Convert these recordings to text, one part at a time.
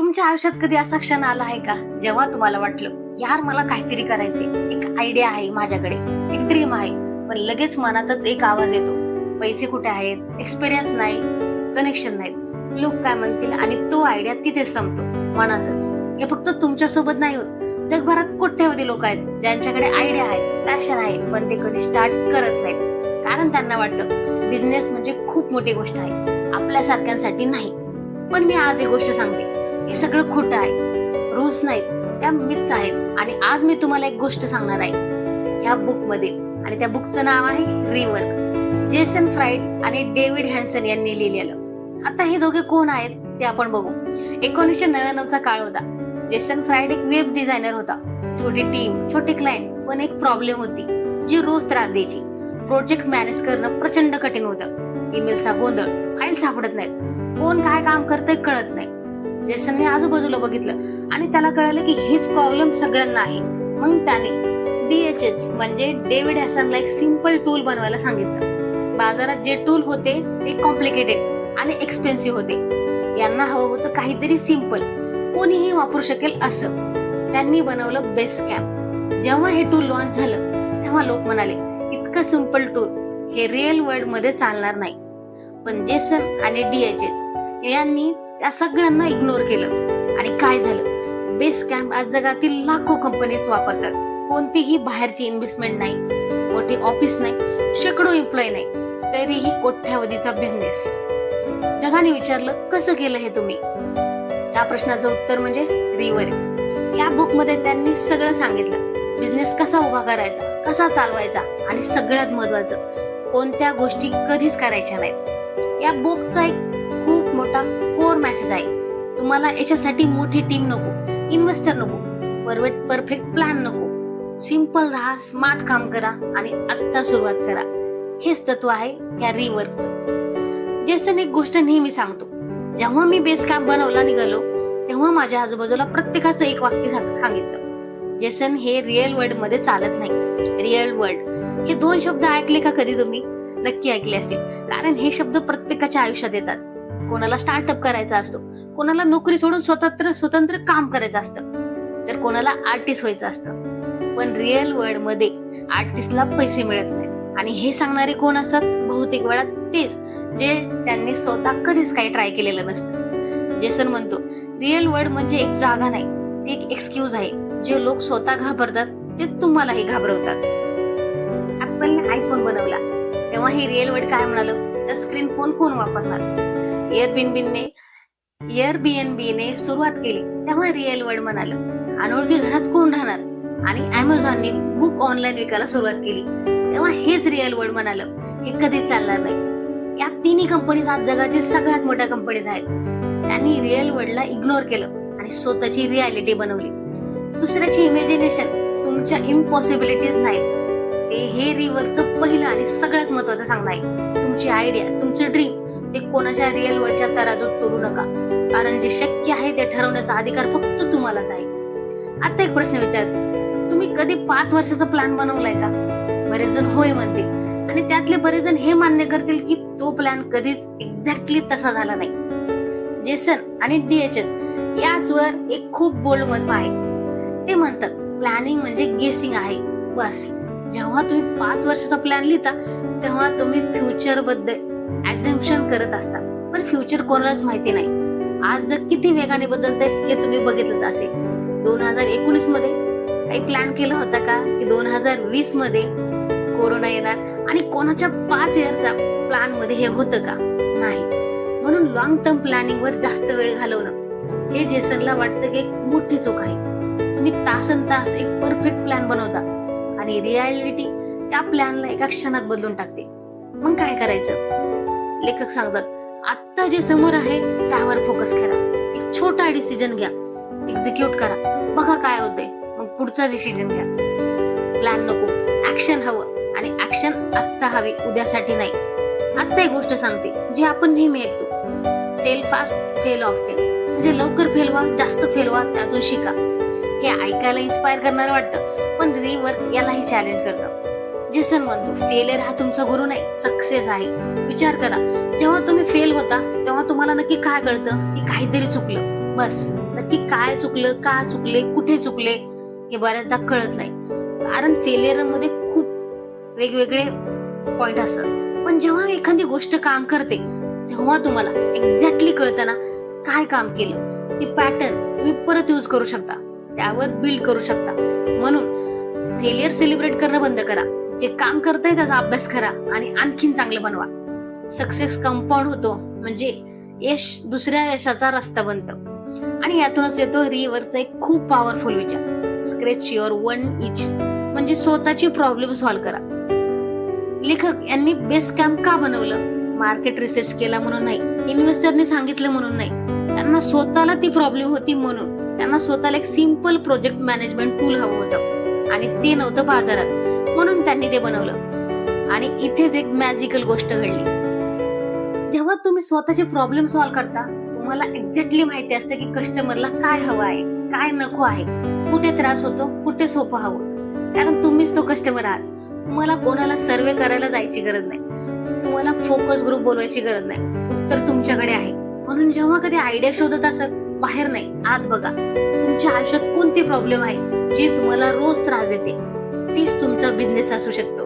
तुमच्या आयुष्यात कधी असा क्षण आला आहे का जेव्हा तुम्हाला वाटलं यार मला काहीतरी करायचे, एक आयडिया आहे माझ्याकडे, एक ड्रीम आहे, पण लगेच मनातच एक आवाज येतो, पैसे कुठे आहेत, एक्सपिरियन्स नाही, कनेक्शन नाही, लोक काय म्हणतील, आणि तो आयडिया तिथेच संपतो मनातच. हे फक्त तुमच्या सोबत नाही होत, जगभरात कोट्यवधी लोक आहेत ज्यांच्याकडे आयडिया आहे, पॅशन आहे, पण ते कधी स्टार्ट करत नाहीत. कारण त्यांना वाटतं बिझनेस म्हणजे खूप मोठी गोष्ट आहे, आपल्यासारख्यांसाठी नाही. पण मी आज एक गोष्ट सांगते, हे सगळं खोटं आहे. रूल्स नाहीत, त्या मिथ्स आहेत. आणि आज मी तुम्हाला एक गोष्ट सांगणार आहे ह्या बुक मध्ये, आणि त्या बुकचं नाव आहे रिवर्क. जेसन फ्राइड आणि डेव्हिड हॅन्सन यांनी लिहिलेलं. आता हे दोघे कोण आहेत ते आपण बघू. 1999चा काळ होता. जेसन फ्राइड एक वेब डिझायनर होता. छोटी टीम, छोटे क्लायंट, पण एक प्रॉब्लेम होती जी रोज त्रास द्यायची. प्रोजेक्ट मॅनेज करणं प्रचंड कठीण होतं. ईमेलचा गोंधळ, फाईल सापडत नाहीत, कोण काय काम करतंय कळत नाही. जेसनने आजूबाजूला बघितलं आणि त्याला कळलं की हीच प्रॉब्लेम सगळ्यांना आहे. मग त्याने DHH म्हणजे डेव्हिड हॅसनला एक सिंपल टूल बनवायला सांगितलं. बाजारात जे टूल होते ते कॉम्प्लिकेटेड आणि एक्सपेन्सिव्ह होते. यांना हवं होतं काहीतरी सिंपल, कोणीही वापरू शकेल असं. त्यांनी बनवलं बेसकॅम्प. जेव्हा हे टूल लॉन्च झालं तेव्हा लोक म्हणाले, इतकं सिंपल टूल हे रिअल वर्ल्ड मध्ये चालणार नाही. पण जेसन आणि DHH यांनी त्या सगळ्यांना इग्नोर केलं. आणि काय झालं, बेसकॅम्प आज जगातील लाखो कंपनीज वापरतात. कोणतीही बाहेरची इन्व्हेस्टमेंट नाही, मोठी ऑफिस नाही, शेकडो एम्प्लॉय नाही, तरीही कोट्यावधीचा बिझनेस. जगाने विचारलं कसं केलं हे तुम्ही? त्या प्रश्नाचं उत्तर म्हणजे रिवर्क. या बुक मध्ये त्यांनी सगळं सांगितलं. बिझनेस कसा उभा करायचा, कसा चालवायचा, आणि सगळ्यात महत्वाचं कोणत्या गोष्टी कधीच करायच्या नाहीत. या बुकचा एक खूप मोठा कोर मेसेज आहे. तुम्हाला याच्यासाठी मोठी टीम नको, इन्व्हेस्टर नको, परफेक्ट प्लॅन नको. सिंपल राहा, स्मार्ट काम करा आणि आत्ता सुरुवात करा. हेच तत्व आहे या रिवर्कचं. जेसन एक गोष्ट नेहमी सांगतो, जेव्हा मी बेस कॅम्प बनवला निघालो तेव्हा माझ्या आजूबाजूला प्रत्येकाचं एक वाक्य सांगितलं, जेसन हे रिअल वर्ल्ड मध्ये चालत नाही. रिअल वर्ल्ड हे दोन शब्द ऐकले का कधी तुम्ही? नक्की ऐकले असतील, कारण हे शब्द प्रत्येकाच्या आयुष्यात येतात. कोणाला स्टार्टअप करायचा असतो, कोणाला नोकरी सोडून स्वतंत्र काम करायचं असतं, तर कोणाला आर्टिस्ट व्हायचं असतं. पण रिअल वर्ल्ड मध्ये आर्टिस्टला पैसे मिळत नाही. आणि हे सांगणारे कोण असतात? बहुतेक वेळा तेच जे त्यांनी स्वतः कधीच काही ट्राय केलेलं नसतं. जेसन म्हणतो, रिअल वर्ल्ड म्हणजे एक जागा नाही, ती एक एक्सक्यूज आहे. जे लोक स्वतः घाबरतात ते तुम्हालाही घाबरवतात. ऍपलने आयफोन बनवला तेव्हा हे रिअल वर्ल्ड काय म्हणालं, तर स्क्रीन फोन कोण वापरणार? एअरबीएनबीने सुरुवात केली तेव्हा रिअल वर्ल्ड म्हणालं, अनोळखी घरात कोण राहणार? आणि अमेझॉनने बुक ऑनलाईन विकायला सुरुवात केली तेव्हा हेच रिअल वर्ल्ड म्हणालं, हे कधीच चालणार नाही. या तिन्ही कंपनीज आज जगातील सगळ्यात मोठ्या कंपनीज आहेत. त्यांनी रिअल वर्ल्डला इग्नोर केलं आणि स्वतःची रियालिटी बनवली. दुसऱ्याची इमॅजिनेशन तुमच्या इम्पॉसिबिलिटीज नाहीत. ते हे रिवर्कचं पहिलं आणि सगळ्यात महत्वाचं सांगणं आहे. तुमची आयडिया, तुमचं ड्रीम ते कोणाच्या रिअल वर्ल्डच्या तराजूत तोडू नका, कारण जे शक्य आहे ते ठरवण्याचा अधिकार फक्त तुम्हालाच आहे. आता एक प्रश्न विचारते, तुम्ही कधी 5 वर्षाचा प्लॅन बनवलाय का? बरेच जण होय म्हणतील, आणि त्यातले बरेच जण हे मान्य करतील की तो प्लॅन कधीच एक्झॅक्टली तसा झाला नाही. जेसन आणि DHH याचवर एक खूप बोल्ड मत आहे. ते म्हणतात, प्लॅनिंग म्हणजे गेसिंग आहे बस. जेव्हा तुम्ही 5 वर्षाचा प्लॅन लिहिता तेव्हा तुम्ही फ्युचर बद्दल ऍझम्पशन करत असता, पण फ्युचर कोणालाच माहिती नाही. आज जग किती वेगाने बदलतंय हे तुम्ही बघितलंच असेल. 2019 मध्ये काही प्लॅन केलं होता का की 2020 मध्ये कोरोना येणार, आणि कोणाच्या 5 इयर्सच्या प्लॅन मध्ये हे होतं का? नाही. म्हणून लॉंग टर्म प्लॅनिंग वर जास्त वेळ घालवणं हे जेसनला वाटतं की एक मोठी चूक आहे. तुम्ही तासनतास एक परफेक्ट प्लॅन बनवता आणि रियालिटी त्या प्लॅनला एका क्षणात बदलून टाकते. मग काय करायचं? लेखक सांगतात, आता जे समोर आहे त्यावर फोकस करा. एक छोटा डिसिजन घ्या, एक्झिक्यूट करा, बघा काय होतंय, मग पुढचा डिसिजन घ्या. प्लॅन नको, ऍक्शन हवं, आणि ऍक्शन आत्ता हवी, उद्यासाठी नाही. आत्ता एक गोष्ट सांगते जी आपण नेहमी ऐकतो, फेल फास्ट, फेल ऑफ्टेन. म्हणजे लवकर फेल व्हा, जास्त फेल व्हा, त्यातून शिका. हे ऐकायला इन्स्पायर करणार वाटतं, पण रिवर्क यालाही चॅलेंज करतं. जेसन म्हणतो, फेलियर हा तुमचा गुरु नाही, सक्सेस आहे. विचार करा, जेव्हा तुम्ही फेल होता तेव्हा तुम्हाला नक्की काय कळतं? की काहीतरी चुकलं, बस. नक्की काय चुकलं, का चुकले, कुठे चुकले हे बऱ्याचदा कळत नाही. कारण फेलियर मध्ये खूप वेगवेगळे पॉइंट असतात. पण जेव्हा एखादी गोष्ट काम करते तेव्हा तुम्हाला एक्झॅक्टली कळतं ना काय काम केलं. ती पॅटर्न तुम्ही परत यूज करू शकता, त्यावर बिल्ड करू शकता. म्हणून फेलियर सेलिब्रेट करणं बंद करा. जे काम करताय त्याचा अभ्यास करा आणि आणखीन चांगलं बनवा. सक्सेस कंपाऊंड होतो म्हणजे यश दुसऱ्या यशाचा रस्ता बनतो. आणि यातूनच येतो रिवर्कचा एक खूप पॉवरफुल विचार, स्क्रेच युअर वन इच, म्हणजे स्वतःची प्रॉब्लेम सॉल्व्ह करा. लेखक यांनी बेस कॅम्प का बनवलं? मार्केट रिसर्च केला म्हणून नाही, इन्व्हेस्टरने सांगितलं म्हणून नाही, त्यांना स्वतःला ती प्रॉब्लेम होती म्हणून. त्यांना स्वतःला एक सिम्पल प्रोजेक्ट मॅनेजमेंट टूल हवं होतं आणि ते नव्हतं बाजारात, म्हणून त्यांनी ते बनवलं. आणि इथेच एक मॅजिकल गोष्ट घडली. जेव्हा तुम्ही स्वतःचे प्रॉब्लेम सॉल्व्ह करता तुम्हाला एक्झॅक्टली माहिती असते की कस्टमरला काय हवं आहे, काय नको आहे, कुठे त्रास होतो, कुठे सोपं हवं. कारण तुम्हीच तो कस्टमर आहात. तुम्हाला कोणाला सर्वे करायला जायची गरज नाही, तुम्हाला फोकस ग्रुप बोलवायची गरज नाही. उत्तर तुमच्याकडे आहे. म्हणून जेव्हा कधी आयडिया शोधत असाल बाहेर नाही, आत बघा. तुमच्या आयुष्यात कोणती प्रॉब्लेम आहे जी तुम्हाला रोज त्रास देते, तीच तुमचा बिझनेस असू शकतो.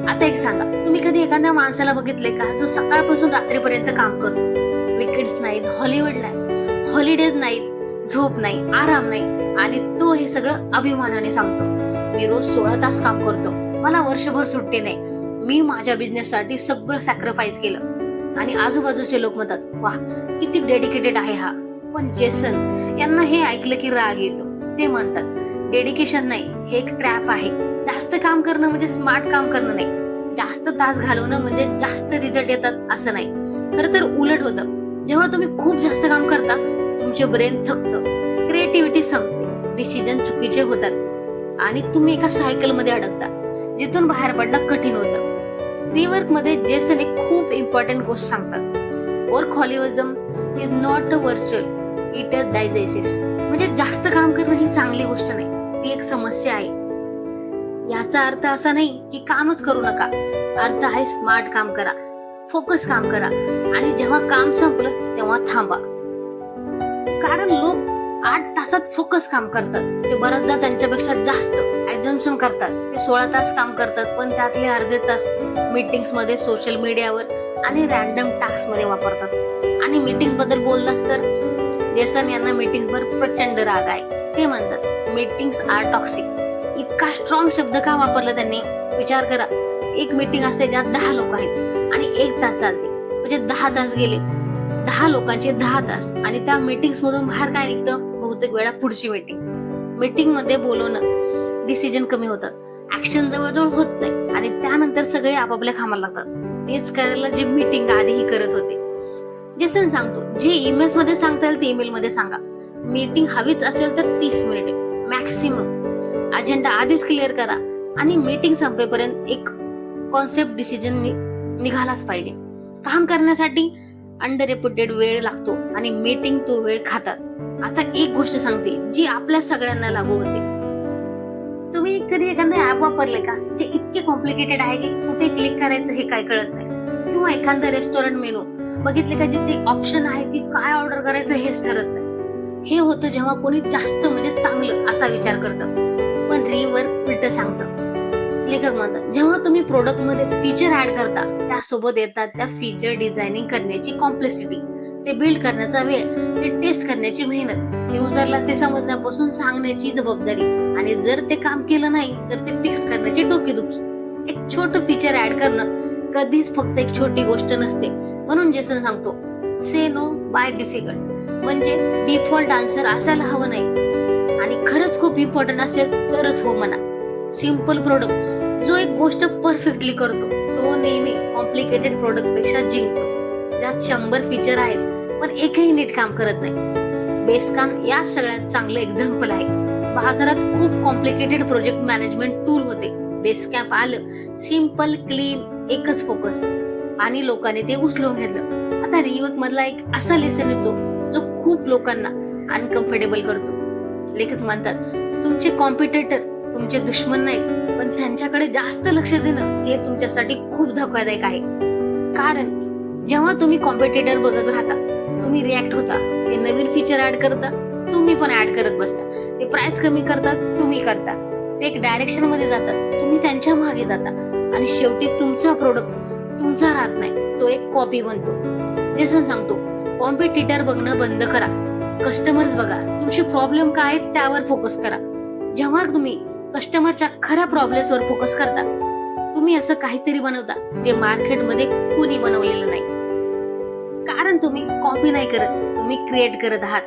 आता एक सांगा, तुम्ही कधी एखाद्या माणसाला बघितले का जो सकाळपासून रात्रीपर्यंत काम करतो? विकेंड्स नाहीत, हॉलिवूड नाही, हॉलिडेज नाहीत, झोप नाही, आराम नाही, आणि तो हे सगळं अभिमानाने सांगतो, मी रोज 16 तास काम करतो, मला वर्षभर सुट्टी नाही, मी माझ्या बिझनेस साठी सगळं सॅक्रिफाईस केलं. आणि आजूबाजूचे लोक म्हणतात, वा किती डेडिकेटेड आहे हा. पण जेसन यांना हे ऐकलं की राग येतो. ते म्हणतात, डेडिकेशन नाही, हे एक ट्रॅप आहे. जास्त काम करणं म्हणजे स्मार्ट काम करणं नाही, जास्त तास घालवणं म्हणजे जास्त रिझल्ट येतात असं नाही. खरं तर उलट होतं. जेव्हा तुम्ही खूप जास्त काम करता तुमचे ब्रेन थकतं, क्रिएटिव्हिटी संपते, डिसिजन चुकीचे होतात आणि तुम्ही एका सायकल मध्ये अडकता जिथून बाहेर पडणं कठीण होतं. रिवर्क मध्ये जेसन एक खूप इम्पॉर्टंट गोष्ट सांगतात, workaholism is not a virtual, it is diathesis. म्हणजे जास्त काम करणं ही चांगली गोष्ट नाही, ती एक समस्या आहे. याचा अर्थ असा नाही की कामच करू नका, अर्थ आहे स्मार्ट काम करा, फोकस काम करा, आणि जेव्हा काम संपलं तेव्हा थांबा. कारण लोक 8 तासात फोकस काम करतात, ते बऱ्याचदा त्यांच्यापेक्षा जास्त ऍझम्पशन करतात. ते 16 तास काम करतात, पण त्यातले अर्धे तास मीटिंग्स मध्ये, सोशल मीडियावर आणि रॅन्डम टास्क मध्ये वापरतात. आणि मीटिंग्स बद्दल बोललास तर जेसन यांना मीटिंग्स वर प्रचंड राग आहे. ते म्हणतात, मीटिंग्स आर टॉक्सिक. इतका स्ट्रॉंग शब्द का वापरला त्यांनी? विचार करा, एक मीटिंग असते ज्यात 10 लोक आहेत आणि 1 तास चालते, म्हणजे 10 तास गेले, 10 लोकांचे 10 तास. आणि त्या मीटिंग्स मधून बाहेर काय निघतं? बहुतेक वेळा पुढची मीटिंग मध्ये बोलवणं, डिसिजन कमी होतात, ऍक्शन जवळजवळ होत नाही, आणि त्यानंतर सगळे आपापल्या कामाला लागतात, तेच करायला जे मीटिंग आधीही करत होते. जेसन सांगतो, जे ईमेल्स मध्ये सांगता येईल ते ईमेल मध्ये सांगा. मीटिंग हवीच असेल तर 30 मिनिटे मॅक्सिमम. अजेंडा आधीच क्लिअर करा आणि मीटिंग संपेपर्यंत एक कॉन्सेप्ट डिसिजन निघालाच पाहिजे. काम करण्यासाठी अंडर रेप्युटेड वेळ लागतो आणि मीटिंग तो वेळ खातात. आता एक गोष्ट सांगते जी आपल्या सगळ्यांना लागू होते. तुम्ही कधी एखादं ऍप वापरले का जे इतके कॉम्प्लिकेटेड आहे की कुठे क्लिक करायचं हे काय कळत नाही? किंवा एखादा रेस्टॉरंट मेनू बघितले का जिथे ऑप्शन आहे की काय ऑर्डर करायचं हेच ठरत नाही? हे होतं जेव्हा कोणी जास्त म्हणजे चांगलं असा विचार करतं, पण रिवर्क उलट सांगतं. लेखक म्हणतात, जेव्हा तुम्ही प्रोडक्ट मध्ये फीचर ऍड करता त्यासोबत येतात त्या फीचर डिझायनिंग करण्याची कॉम्प्लेक्सिटी, ते बिल्ड करण्याचा वेळ, ते टेस्ट करण्याची मेहनत, युजरला ते समजण्यापासून सांगण्याची जबाबदारी, आणि जर ते काम केलं नाही तर ते फिक्स करण्याची डोकेदुखी. एक छोटं फीचर ऍड करणं कधीच फक्त एक छोटी गोष्ट नसते. म्हणून जेसन सांगतो, से नो बाय डिफिकल्ट, म्हणजे डिफॉल्ट आन्सर असायला हवं नाही, आणि खरंच खूप इम्पॉर्टंट असेल तरच हो म्हणा. सिम्पल प्रोडक्ट जो एक गोष्ट परफेक्टली करतो तो नेहमी कॉम्प्लिकेटेड प्रोडक्ट पेक्षा जिंकतो, ज्यात 100 फीचर आहेत पण एकही नीट काम करत नाही. बेसकाम या सगळ्यात चांगलं एक्झाम्पल आहे. बाजारात खूप कॉम्प्लिकेटेड प्रोजेक्ट मॅनेजमेंट टूल होते, बेसकॅम्प आलं, सिम्पल क्लीन, एकच फोकस, आणि लोकांनी ते उचलून घेतलं. आता रिवर्क मधला एक असा लेसन येतो जो खूप लोकांना अनकम्फर्टेबल करतो. लेखक म्हणतात, तुमचे कॉम्पिटिटर तुमचे दुश्मन नाहीत, पण त्यांच्याकडे जास्त लक्ष देणं हे तुमच्यासाठी खूप धोकादायक आहे. कारण जेव्हा तुम्ही कॉम्पिटिटर बघत राहता तुम्ही रिॲक्ट होता, ते नवीन फीचर ऍड करता, तुम्ही पण ऍड करत बसता. ते प्राइस कमी करतात, तुम्ही करता. ते एक डायरेक्शन मध्ये जातात, तुम्ही त्यांच्या मागे जाता आणि शेवटी तुमचा प्रोडक्ट तुमचा राहत नाही, तो एक कॉपी बनतो. जसं सांगतो, कॉम्पिटिटर बघणं बंद करा, कस्टमर्स बघा, तुमचे प्रॉब्लेम काय आहेत त्यावर फोकस करा. जेव्हा तुम्ही कस्टमरच्या खऱ्या प्रॉब्लेम्सवर फोकस करता, तुम्ही असं काहीतरी बनवता जे मार्केटमध्ये कोणी बनवलेलं नाही. कारण तुम्ही कॉपी नाही करत, तुम्ही क्रिएट करत आहात.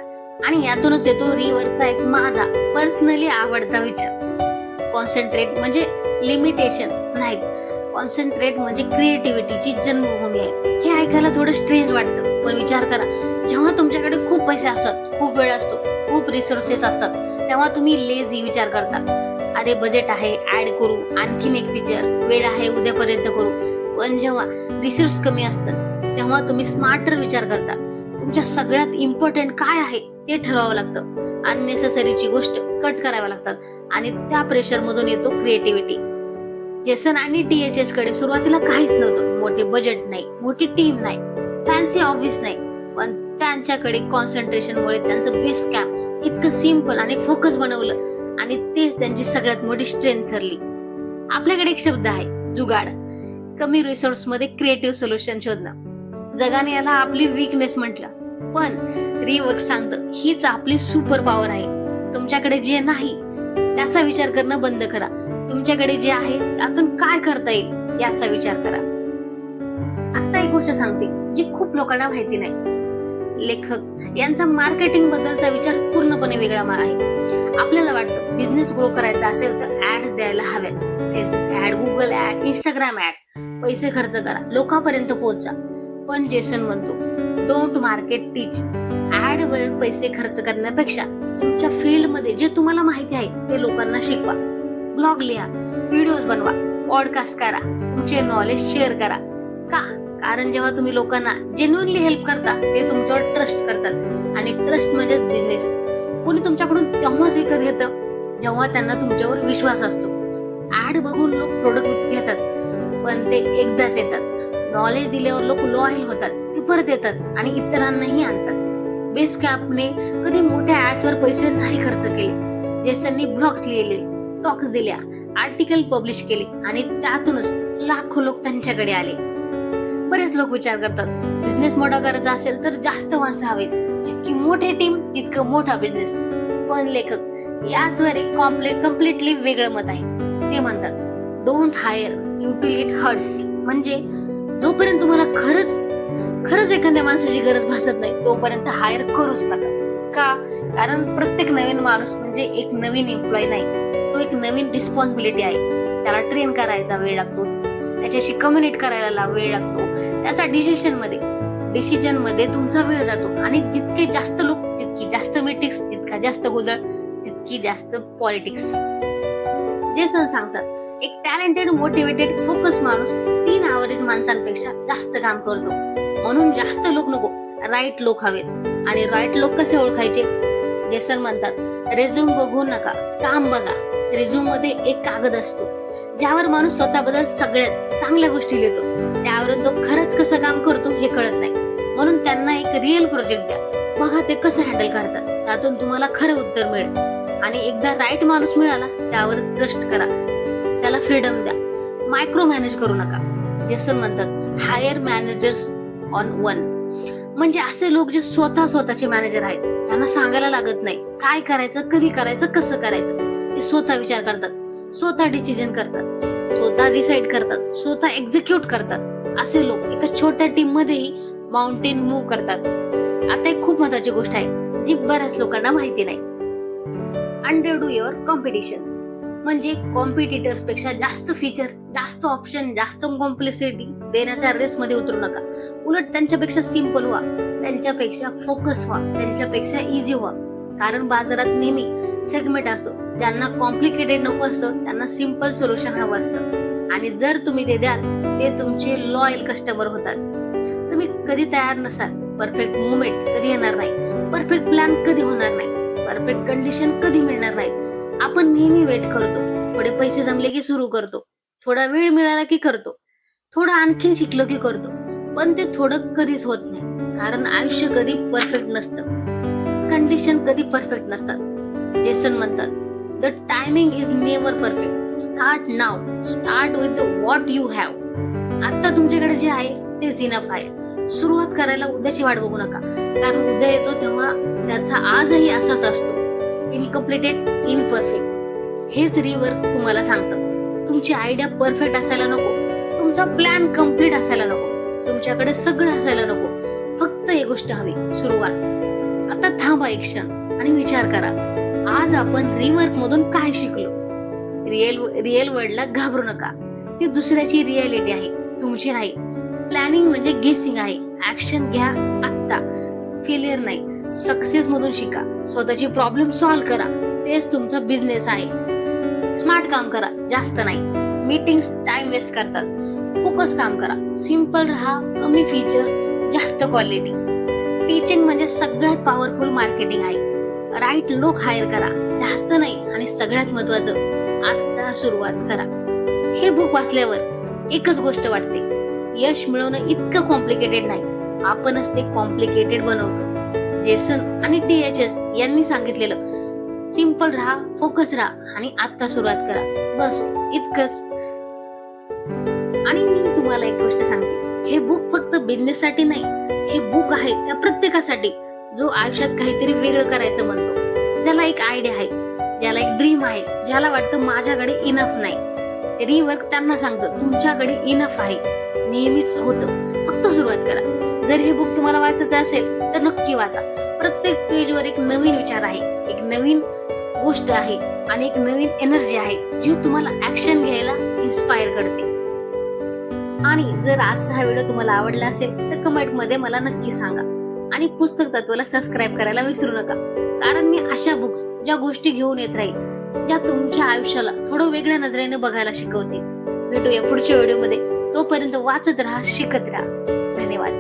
आणि यातूनच येतो रिव्हरचा एक माझा पर्सनली आवडता विचार, कॉन्सन्ट्रेट म्हणजे लिमिटेशन नाही, कॉन्सन्ट्रेट म्हणजे क्रिएटिव्हिटीची जन्मभूमी आहे. हे ऐकायला थोडं स्ट्रेंज वाटतं, पण विचार करा, जेव्हा तुमच्याकडे खूप पैसे असतात, खूप वेळ असतो, खूप रिसोर्सेस असतात, तेव्हा तुम्ही लेझी विचार करता. अरे बजेट आहे, ऍड करू, आणखीन एक फीचर, वेळ आहे उद्यापर्यंत करू. पण जेव्हा रिसोर्स कमी असतात, तेव्हा तुम्ही स्मार्टर विचार करता. तुमच्या सगळ्यात इम्पॉर्टंट काय आहे ते ठरवावं लागतं. अननेसेसरीची गोष्ट कट कराव्या लागतात आणि त्या प्रेशर मधून येतो क्रिएटिव्हिटी. जेसन आणि THS कडे सुरुवातीला काहीच नव्हतं, मोठे बजेट नाही, मोठी टीम नाही, फॅन्सी ऑफिस नाही, पण त्यांच्याकडे कॉन्सन्ट्रेशनमुळे त्यांचं बेस कॅम्प इतकं सिम्पल आणि फोकस बनवलं आणि तेच त्यांची सगळ्यात मोठी स्ट्रेंथ ठरली. आपल्याकडे एक शब्द आहे, जुगाड. कमी रिसोर्स मध्ये क्रिएटिव्ह सोल्युशन शोधणं. जगाने याला आपली वीकनेस म्हटलं, पण रिवर्क सांगतं हीच आपली सुपर पॉवर आहे. तुमच्याकडे जे नाही त्याचा विचार करणं बंद करा. तुमच्याकडे जे आहे त्यातून काय करता येईल याचा विचार करा. आता एक गोष्ट सांगते जी खूप लोकांना माहिती नाही. लेखक यांचा मार्केटिंग बद्दलचा विचार पूर्णपणे वेगळा आहे. आपल्याला वाटतं बिझनेस ग्रो करायचा असेल तर ऍड्स द्यायला हव्यात. Facebook ad, Google ad, Instagram ad, पैसे खर्च करा, लोकांपर्यंत पोहोचा. पण जेसन म्हणतो, डोंट मार्केट टीच. ऍड वर पैसे खर्च करण्यापेक्षा तुमच्या फील्ड मध्ये जे तुम्हाला माहिती आहे ते लोकांना शिकवा. ब्लॉग लिहा, व्हिडिओज बनवा, पॉडकास्ट करा, तुमचे नॉलेज शेअर करा. का? कारण जेव्हा तुम्ही लोकांना जेन्युइनली हेल्प करता, ते तुमच्यावर ट्रस्ट करतात आणि ट्रस्ट म्हणजे बिझनेस. कोणी तुमच्याकडून तेव्हाच विकत घेतं जेव्हा त्यांना तुमच्यावर विश्वास असतो. ऍड बघून लोक प्रोडक्ट घेतात, पण ते एकदाच येतात. नॉलेज दिल्यावर लोक लॉयल होतात, ते परत येतात आणि इतरांनाही आणतात. बेस कॅम्पने कधी मोठ्या ऍड्सवर पैसे नाही खर्च केले. जेसननी ब्लॉग्स लिहिले, टॉक्स दिल्या, आर्टिकल पब्लिश केले आणि त्यातूनच लाखो लोक त्यांच्याकडे आले. बरेच लोक विचार करतात, बिझनेस मोठा करायचा असेल तर जास्त माणसं हवेत, जितकी मोठी टीम तितकं मोठा बिझनेस. पण लेखक याचवर एक कम्प्लिटली वेगळं मत आहे. ते म्हणतात, don't higher util it hurts. म्हणजे जोपर्यंत तुम्हाला खरंच एखाद्या माणसाची गरज भासत नाही तोपर्यंत हायर करूच नका. का? कारण प्रत्येक नवीन माणूस म्हणजे एक नवीन एम्प्लॉय नाही, तो एक नवीन रिस्पॉन्सिबिलिटी आहे. त्याला ट्रेन करायचा वेळ लागतो, त्याच्याशी कम्युनिकेट करायला वेळ लागतो, त्याचा डिसिजन मध्ये तुमचा वेळ जातो आणि जितके जास्त लोक, जितकी जास्त मीटिंग्स, तितका जास्त गोंधळ, तितकी जास्त पॉलिटिक्स. जेसन सांगतात, एक टॅलेंटेड, मोटिवेटेड, फोकस माणूस 3 ॲव्हरेज माणसांपेक्षा जास्त काम करतो. म्हणून जास्त लोक नको, राईट लोक हवेत. आणि राईट लोक कसे ओळखायचे? जेसन म्हणतात, रेझ्यूम बघू नका, काम बघा. रेझ्यूम मध्ये एक कागद असतो ज्यावर माणूस स्वतःबद्दल सगळ्यात चांगल्या गोष्टी लिहितो. त्यावरून तो खरंच कसं काम करतो हे कळत नाही. म्हणून त्यांना एक रिअल प्रोजेक्ट द्या, बघा ते कसं हँडल करतात, त्यातून तुम्हाला खरं उत्तर मिळेल. आणि एकदा राईट माणूस मिळाला त्यावर ट्रस्ट करा, त्याला फ्रीडम द्या, मायक्रो मॅनेज करू नका. जेसन म्हणतात, हायर मॅनेजर्स ऑन वन. म्हणजे असे लोक जे स्वतःचे मॅनेजर आहेत, त्यांना सांगायला लागत नाही काय करायचं, कधी करायचं, कसं करायचं. ते स्वतः विचार करतात, स्वतः डिसिजन करतात, स्वतः डिसाइड करतात, स्वतः एक्झिक्यूट करतात. असे लोक एका छोट्या टीम मध्येही माउंटेन मूव्ह करतात. आता एक खूप महत्वाची गोष्ट आहे जी बऱ्याच लोकांना माहिती नाही. अंडरडू युअर कॉम्पिटिशन. म्हणजे कॉम्पिटिटर्स पेक्षा जास्त फीचर, जास्त ऑप्शन, जास्त कॉम्प्लेक्सिटी देण्याच्या रेस मध्ये उतरू नका. उलट त्यांच्यापेक्षा सिंपल व्हा, त्यांच्यापेक्षा फोकस व्हा, त्यांच्यापेक्षा इझी व्हा. कारण बाजारात नेहमी सेगमेंट असतो, ज्यांना कॉम्प्लिकेटेड नको असतं त्यांना सिंपल सोल्युशन हवं असतं. आणि जर तुम्ही ते द्याल, ते तुमचे लॉयल कस्टमर होतात. तुम्ही कधी तयार नसाल, परफेक्ट मुवमेंट कधी येणार नाही, परफेक्ट प्लॅन कधी होणार नाही, परफेक्ट कंडिशन कधी मिळणार नाही. आपण नेहमी वेट करतो, थोडे पैसे जमले की सुरू करतो, थोडा वेळ मिळाला की करतो, थोडं आणखी शिकलो की करतो. पण ते थोडं कधीच होत नाही, कारण आयुष्य कधी परफेक्ट नसतं. कंडिशन कधी परफेक्ट नसतात. जेसन म्हणतात, the timing is never perfect. Start now, start with what you have. आता तुमच्याकडे जे आहे तेच इनफ आहे. सुरुवात करायला उद्याची वाट बघू नका, कारण उद्या येतो तेव्हा त्याचा आजही असाच असतो, इनकम्प्लिटेड, इनपरफेक्ट. हेच रिवर्क तुम्हाला सांगतं. तुमची आयडिया परफेक्ट असायला नको, तुमचा प्लॅन कम्प्लीट असायला नको, तुमच्याकडे सगळं असायला नको, फक्त एक गोष्ट हवी, सुरुवात. आता थांबा एक क्षण आणि विचार करा, आज आपण रिवर्क मधून काय शिकलो. रिअल वर्ल्डला घाबरू नका. ती दुसऱ्याची रियालिटी आहे, तुमची नाही. प्लॅनिंग म्हणजे गेसिंग आहे. ऍक्शन घ्या आत्ता. फेलियर नाही, सक्सेस मधून शिका. स्वतःची प्रॉब्लेम सॉल्व्ह करा. तेच तुमचा बिझनेस आहे. स्मार्ट काम करा, जास्त नाही. मीटिंग्स टाइम वेस्ट करतात. फोकस काम करा. सिंपल राहा, कमी फीचर्स, जास्त क्वालिटी. टीचिंग म्हणजे सगळ्यात पॉवरफुल मार्केटिंग आहे. राईट लोक हायर करा, जास्त नाही. आणि सगळ्यात महत्वाचं, आता सुरुवात करा. हे बुक वाचल्यावर एकच गोष्ट वाटते, यश मिळवणं इतकं कॉम्प्लिकेटेड नाही, आपणच ते कॉम्प्लिकेटेड बनवतो. जेसन आणि DHS यांनी सांगितलेलं, सिंपल राहा, फोकस राहा आणि आता सुरुवात करा. बस इतकंच. आणि मी तुम्हाला एक गोष्ट सांगते, हे बुक फक्त बिझनेस साठी नाही, हे बुक आहे त्या प्रत्येकासाठी जो आयुष्यात काहीतरी वेगळं करायचं म्हणतो, ज्याला एक आयडिया आहे, ज्याला एक ड्रीम आहे, ज्याला वाटतं माझ्याकडे इनफ नाही. रिवर्क त्यांना सांगतं, तुमच्याकडे इनफ आहे, नेहमीच होतं, फक्त सुरुवात करा. जर हे बुक तुम्हाला वाचायचं असेल तर नक्की वाचा. प्रत्येक पेजवर एक नवीन विचार आहे, एक नवीन गोष्ट आहे आणि एक नवीन एनर्जी आहे, जी तुम्हाला ऍक्शन घ्यायला इन्स्पायर करते. आणि जर आजचा हा व्हिडिओ तुम्हाला आवडला असेल तर कमेंट मध्ये मला नक्की सांगा. आणि पुस्तक तत्वाला सबस्क्राईब करायला विसरू नका, कारण मी अशा बुक्स, ज्या गोष्टी घेऊन येत राहील, ज्या तुमच्या आयुष्याला थोडं वेगळ्या नजरेने बघायला शिकवते. भेटूया पुढच्या व्हिडिओ मध्ये. तोपर्यंत वाचत राहा, शिकत राहा. धन्यवाद.